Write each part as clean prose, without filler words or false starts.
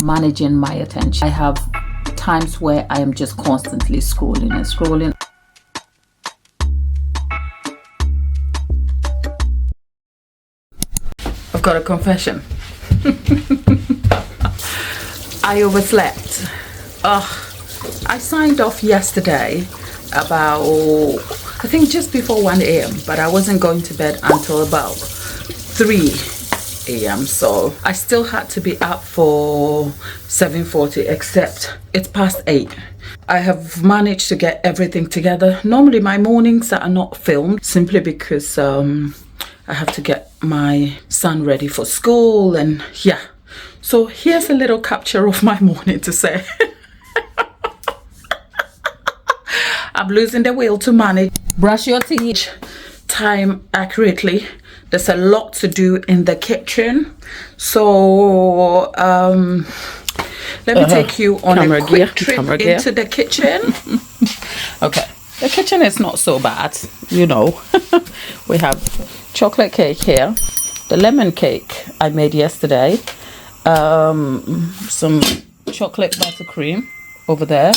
managing my attention. I have times where I am just constantly scrolling and scrolling. I've got a confession. I overslept. I signed off yesterday about, I think just before 1 a.m. but I wasn't going to bed until about 3 a.m. so I still had to be up for 7:40, except it's past 8. I have managed to get everything together. Normally my mornings are not filmed simply because I have to get my son ready for school, and yeah. So here's a little capture of my morning to say I'm losing the will to manage. Brush your teeth time accurately. There's a lot to do in the kitchen. So let me take you on a quick trip into the kitchen. Okay, the kitchen is not so bad, you know. We have chocolate cake here, the lemon cake I made yesterday, some chocolate buttercream over there.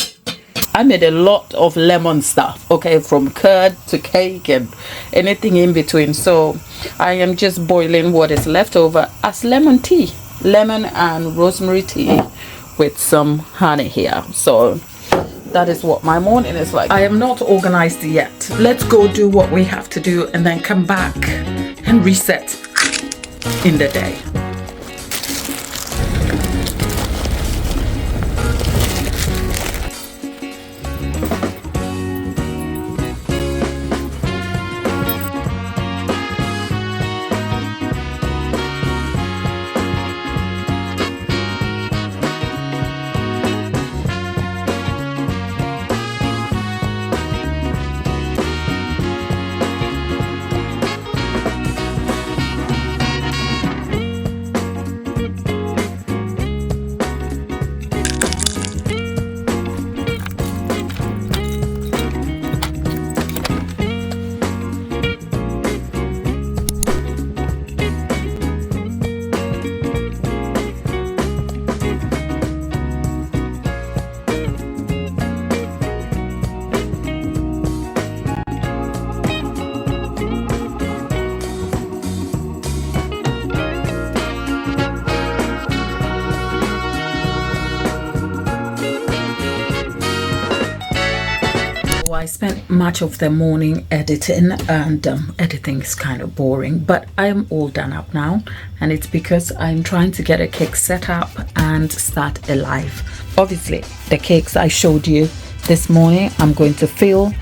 I made a lot of lemon stuff, okay, from curd to cake and anything in between. So I am just boiling what is left over as lemon tea, lemon and rosemary tea with some honey here. So that is what my morning is like. I am not organized yet. Let's go do what we have to do and then come back and reset in the day. I spent much of the morning editing, and editing is kind of boring, but I am all done up now, and it's because I'm trying to get a cake set up and start a live. Obviously the cakes I showed you this morning, I'm going to toast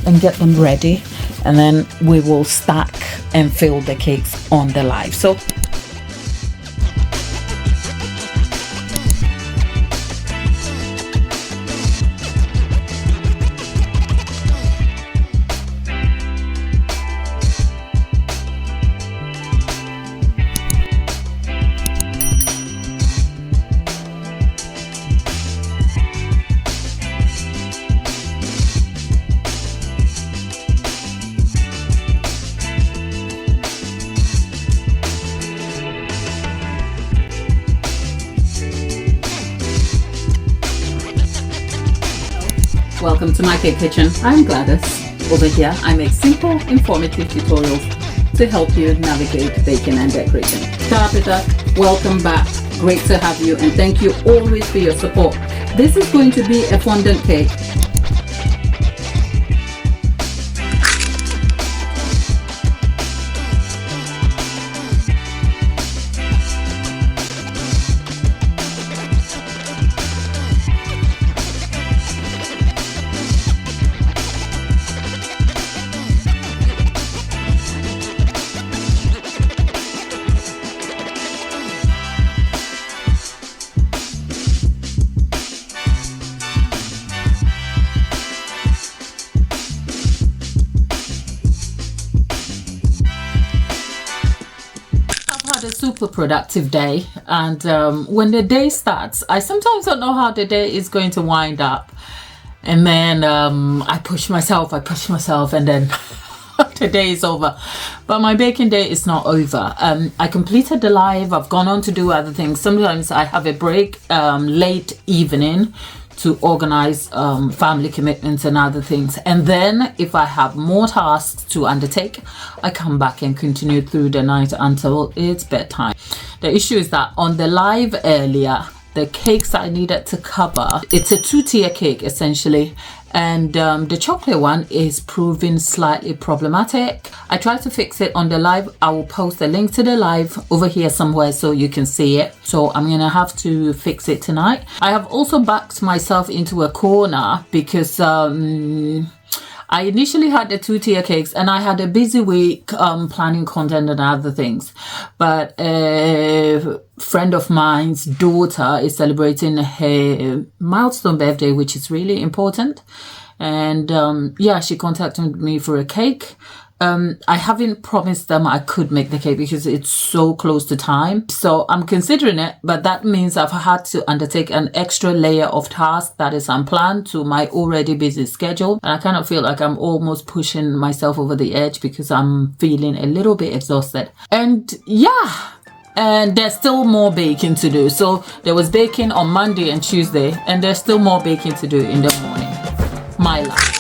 and get them ready, and then we will stack and fill the cakes on the live. So welcome to my cake kitchen. I'm Gladys. Over here I make simple, informative tutorials to help you navigate baking and decorating. Carpenter, welcome back. Great to have you, and thank you always for your support. This is going to be a fondant cake. A super productive day, and when the day starts, I sometimes don't know how the day is going to wind up, and then I push myself, and then the day is over. But my baking day is not over. I completed the live. I've gone on to do other things. Sometimes I have a break late evening to organize family commitments and other things, and then if I have more tasks to undertake, I come back and continue through the night until it's bedtime. The issue is that on the live earlier, the cakes I needed to cover, it's a 2-tier cake essentially, and the chocolate one is proving slightly problematic. I tried to fix it on the live. I will post a link to the live over here somewhere so you can see it. So I'm gonna have to fix it tonight. I have also backed myself into a corner because I initially had the 2-tier cakes and I had a busy week planning content and other things. But a friend of mine's daughter is celebrating her milestone birthday, which is really important. And yeah, she contacted me for a cake. I haven't promised them I could make the cake because it's so close to time. So I'm considering it, but that means I've had to undertake an extra layer of task that is unplanned to my already busy schedule. And I kind of feel like I'm almost pushing myself over the edge because I'm feeling a little bit exhausted. And yeah, and there's still more baking to do. So there was baking on Monday and Tuesday, and there's still more baking to do in the morning. My life.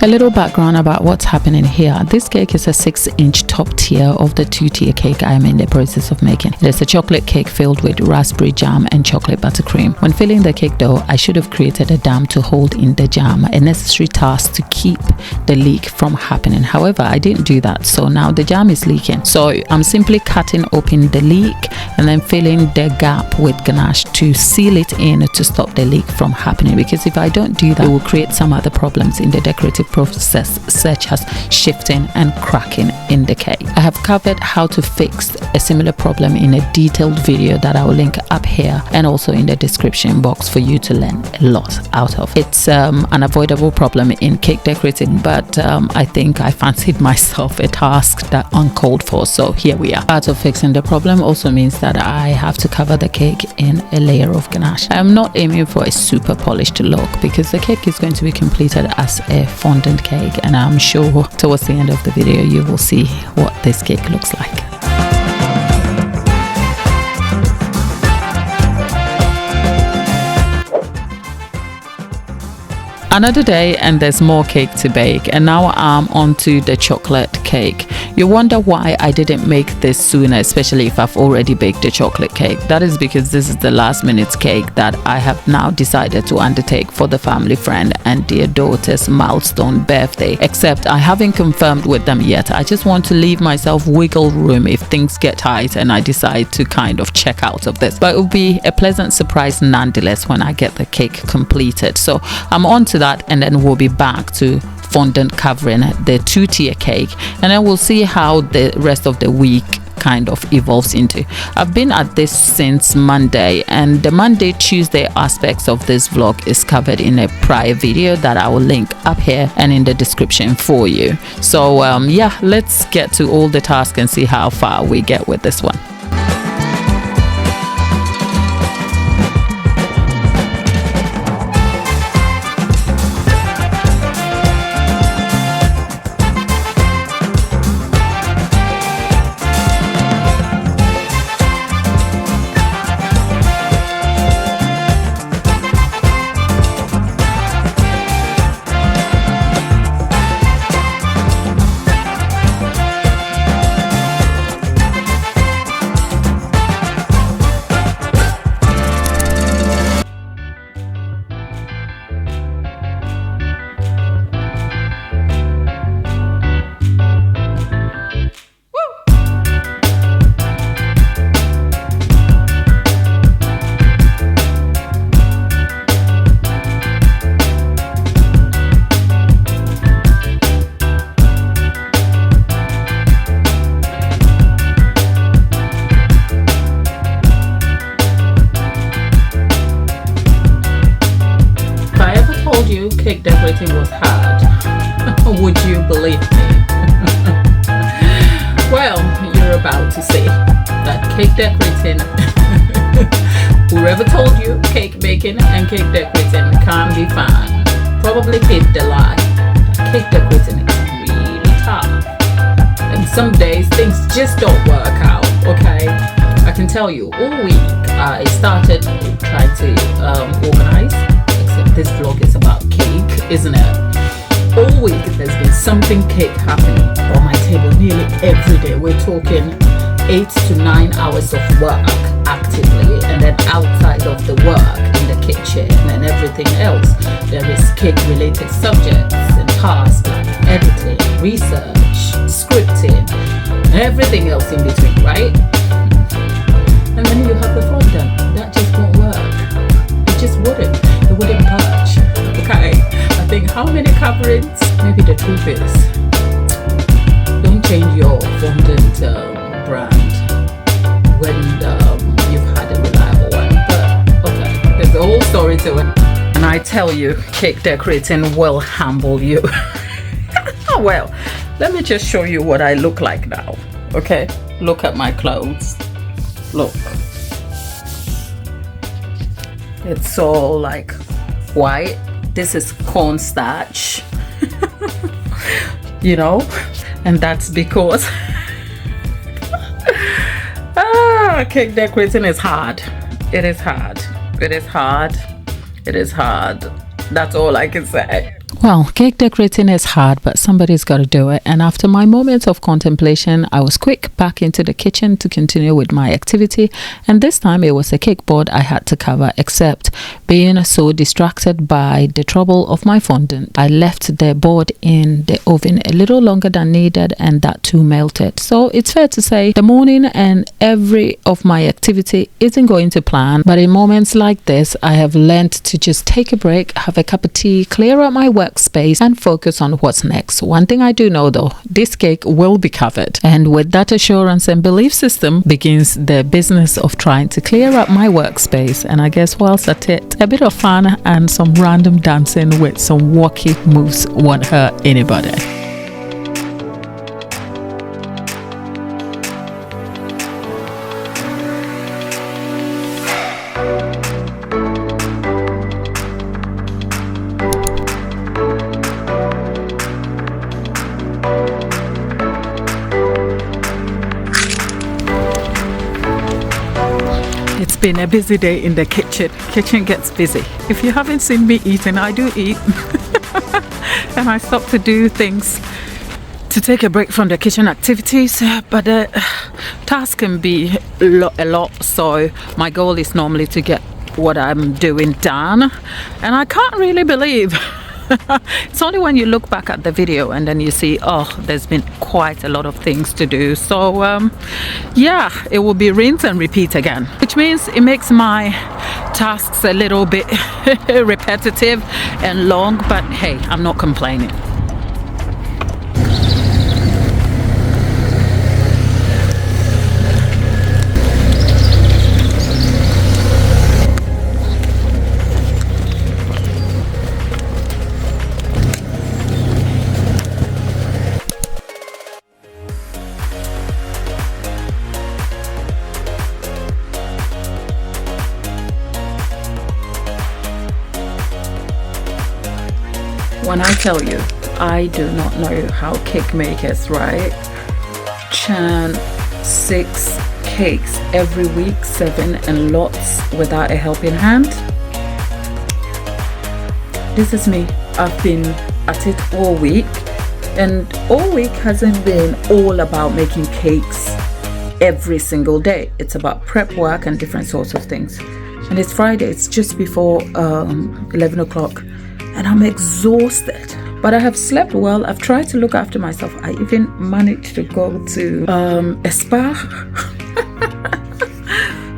A little background about what's happening here. This cake is a 6-inch top tier of the 2-tier cake I am in the process of making. It is a chocolate cake filled with raspberry jam and chocolate buttercream. When filling the cake dough, I should have created a dam to hold in the jam, a necessary task to keep the leak from happening. However, I didn't do that, so now the jam is leaking. So I'm simply cutting open the leak and then filling the gap with ganache to seal it in to stop the leak from happening, because if I don't do that, it will create some other problems in the decorative process, such as shifting and cracking in the cake. I have covered how to fix a similar problem in a detailed video that I will link up here and also in the description box for you to learn a lot out of. It's an avoidable problem in cake decorating, but I think I fancied myself a task that uncalled for, so here we are. Part of fixing the problem also means that I have to cover the cake in a layer of ganache. I am not aiming for a super polished look because the cake is going to be completed as a fondant cake, and I'm sure towards the end of the video you will see what this cake looks like. Another day and there's more cake to bake, and now I'm on to the chocolate cake. You wonder why I didn't make this sooner, especially if I've already baked the chocolate cake. That is because this is the last minute cake that I have now decided to undertake for the family friend and dear daughter's milestone birthday, except I haven't confirmed with them yet. I just want to leave myself wiggle room if things get tight and I decide to kind of check out of this. But it will be a pleasant surprise nonetheless when I get the cake completed. So I'm on to that, and then we'll be back to fondant covering the 2-tier cake, and then we'll see how the rest of the week kind of evolves into. I've been at this since Monday, and the Monday Tuesday aspects of this vlog is covered in a prior video that I will link up here and in the description for you. So yeah, let's get to all the tasks and see how far we get with this one. Cake decorating was hard. Would you believe me? Well, you're about to see that cake decorating Whoever told you cake baking and cake decorating can't be fun probably hit the lie. Cake decorating is really tough, and some days things just don't work out. Okay, I can tell you, all week I started trying to organize, except this vlog is about cake, isn't it? All week there's been something cake happening on my table nearly every day. We're talking 8 to 9 hours of work actively, and then outside of the work in the kitchen and everything else, there is cake related subjects and tasks like editing, research, scripting, and everything else in between, right? And then you have the fondant. That just won't work. It just wouldn't. It wouldn't touch. Okay. I think how many coverings? Maybe the truth is, don't change your fondant brand when you've had a reliable one. But okay, there's a whole story to it. And I tell you, cake decorating will humble you. Oh well, let me just show you what I look like now. Okay, look at my clothes. Look, it's all like white. This is cornstarch. You know, and that's because cake decorating is hard. It is hard. It is hard. It is hard. That's all I can say. Well, cake decorating is hard, but somebody's got to do it. And after my moments of contemplation, I was quick back into the kitchen to continue with my activity. And this time it was a cake board I had to cover, except being so distracted by the trouble of my fondant, I left the board in the oven a little longer than needed, and that too melted. So it's fair to say the morning and every of my activity isn't going to plan. But in moments like this, I have learned to just take a break, have a cup of tea, clear out my workspace, and focus on what's next. One thing I do know though, this cake will be covered. And with that assurance and belief system begins the business of trying to clear up my workspace. And I guess whilst at it, a bit of fun and some random dancing with some wacky moves won't hurt anybody. It's been a busy day in the kitchen. Kitchen gets busy. If you haven't seen me eating, I do eat. And I stop to do things to take a break from the kitchen activities. But the task can be a lot. So my goal is normally to get what I'm doing done. And I can't really believe it's only when you look back at the video and then you see, oh, there's been quite a lot of things to do. So yeah, it will be rinse and repeat again, which means it makes my tasks a little bit repetitive and long, but hey, I'm not complaining. When I tell you, I do not know how cake makers, right, churn 6 cakes every week, 7 and lots without a helping hand. This is me. I've been at it all week, and all week hasn't been all about making cakes every single day. It's about prep work and different sorts of things. And it's Friday, it's just before 11 o'clock. And I'm exhausted, but I have slept well. I've tried to look after myself. I even managed to go to a spa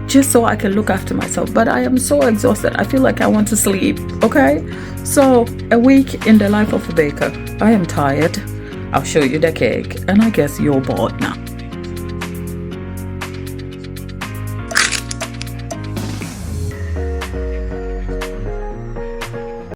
just so I can look after myself, but I am so exhausted. I feel like I want to sleep. Okay, so a week in the life of a baker. I am tired. I'll show you the cake, and I guess you're bored now.